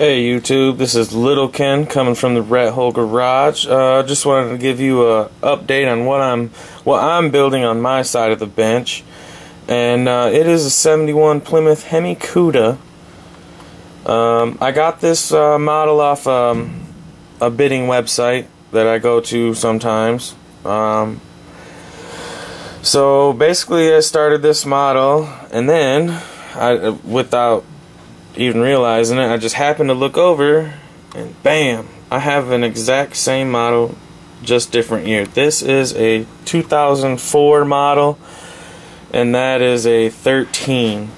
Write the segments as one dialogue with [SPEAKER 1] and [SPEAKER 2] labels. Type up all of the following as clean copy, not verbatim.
[SPEAKER 1] Hey YouTube, this is Little Ken coming from the Rat Hole Garage. Just wanted to give you a update on what I'm building on my side of the bench, and it is a '71 Plymouth Hemicuda. I got this model off a bidding website that I go to sometimes. So basically, I started this model, and then without even realizing it, I just happened to look over and bam, I have an exact same model, just different year. This is a 2004 model and that is a 13.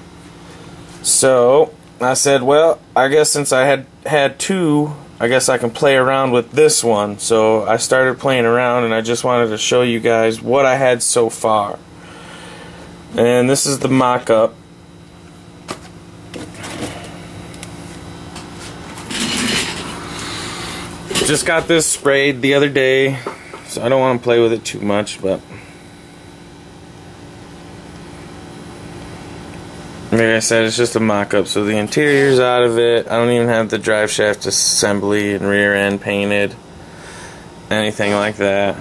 [SPEAKER 1] So I said, well, I guess since I had two, I guess I can play around with this one. So I started playing around, and I just wanted to show you guys what I had so far. And this is the mock-up. Just got this sprayed the other day, so I don't want to play with it too much, but like I said, it's just a mock-up, so the interior's out of it. I don't even have the drive shaft assembly and rear end painted, anything like that.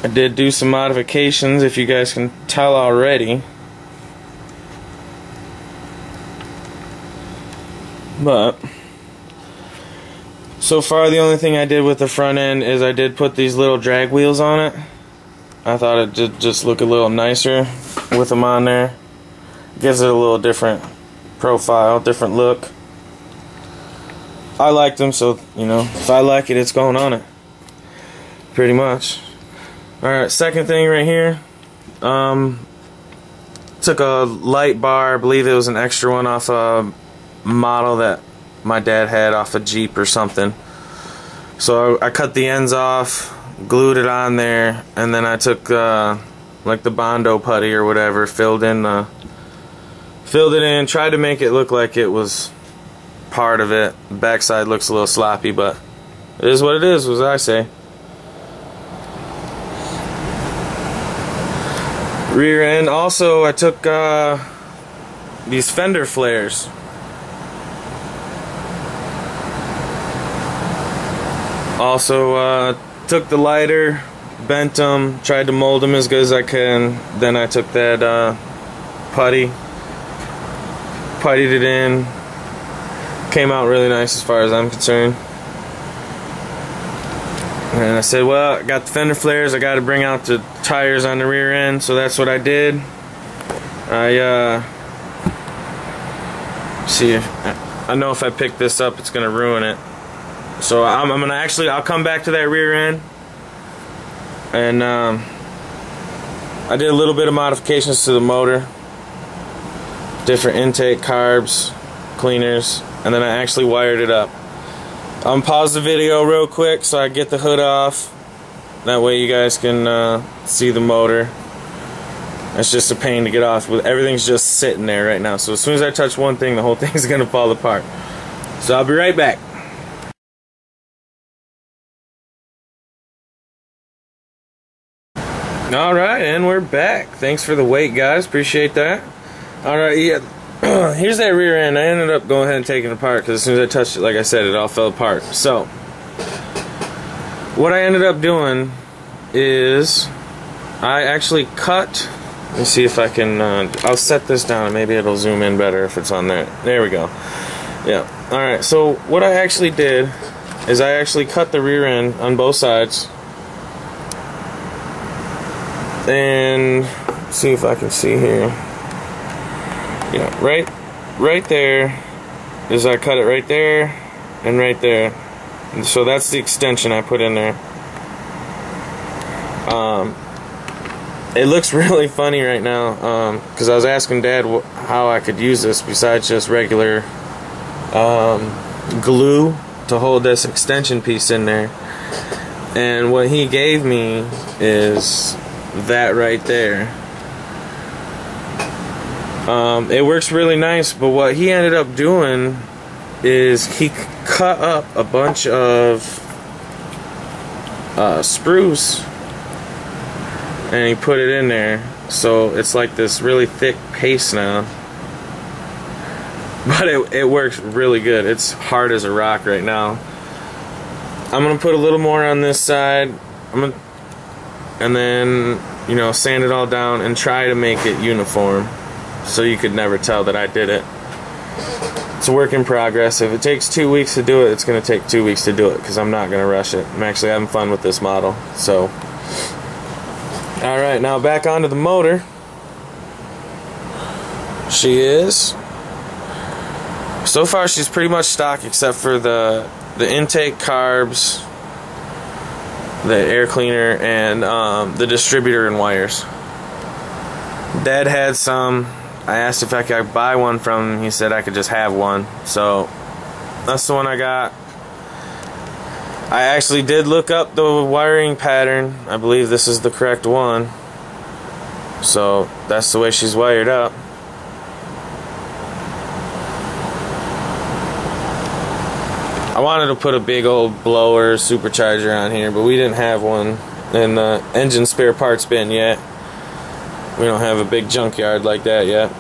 [SPEAKER 1] I did do some modifications, if you guys can tell already. But so far the only thing I did with the front end is I did put these little drag wheels on it. I thought it did just look a little nicer with them on there. Gives it a little different profile, different look. I liked them, so you know, if I like it, it's going on it. Pretty much. Alright, second thing right here, took a light bar, I believe it was an extra one off a model that my dad had off a Jeep or something. So I cut the ends off, glued it on there, and then I took like the Bondo putty or whatever, filled it in, tried to make it look like it was part of it. The backside looks a little sloppy, but it is what it is, as I say. Rear end, also I took these fender flares. Also took the lighter, bent them, tried to mold them as good as I can. Then I took that puttied it in. Came out really nice as far as I'm concerned. And I said, well, I got the fender flares, I got to bring out the tires on the rear end, so that's what I did. I know if I pick this up, it's gonna ruin it. So I'll come back to that rear end, and I did a little bit of modifications to the motor, different intake, carbs, cleaners, and then I actually wired it up. I'm pause the video real quick so I get the hood off. That way you guys can see the motor. It's just a pain to get off. Everything's just sitting there right now. So as soon as I touch one thing, the whole thing's gonna fall apart. So I'll be right back. Alright, and we're back. Thanks for the wait, guys. Appreciate that. Alright, yeah. Here's that rear end. I ended up going ahead and taking it apart because as soon as I touched it, like I said, it all fell apart. So what I ended up doing is I actually cut. Let me see if I can I'll set this down and maybe it'll zoom in better if it's on there. There we go. Yeah. Alright, so what I actually did is I actually cut the rear end on both sides. And let's see if I can see here. Yeah, right there is I cut it right there and right there. And so that's the extension I put in there. It looks really funny right now because I was asking Dad how I could use this besides just regular glue to hold this extension piece in there. And what he gave me is that right there. It works really nice, but what he ended up doing is he cut up a bunch of spruce and he put it in there, so it's like this really thick paste now. But it works really good. It's hard as a rock right now. I'm gonna put a little more on this side. And then, you know, sand it all down and try to make it uniform, so you could never tell that I did it. It's a work in progress. If it takes 2 weeks to do it, it's gonna take 2 weeks to do it, because I'm not gonna rush it. I'm actually having fun with this model. So, all right, now back onto the motor. She is. So far, she's pretty much stock except for the intake carbs, the air cleaner, and the distributor and wires. Dad had some. I asked if I could buy one from him. He said I could just have one. So that's the one I got. I actually did look up the wiring pattern. I believe this is the correct one. So that's the way she's wired up. I wanted to put a big old blower supercharger on here, but we didn't have one in the engine spare parts bin yet. We don't have a big junkyard like that yet.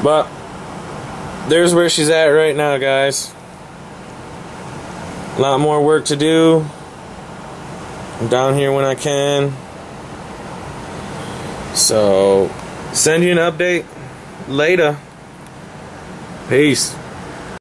[SPEAKER 1] But there's where she's at right now, guys. A lot more work to do. I'm down here when I can. So, send you an update later. Peace.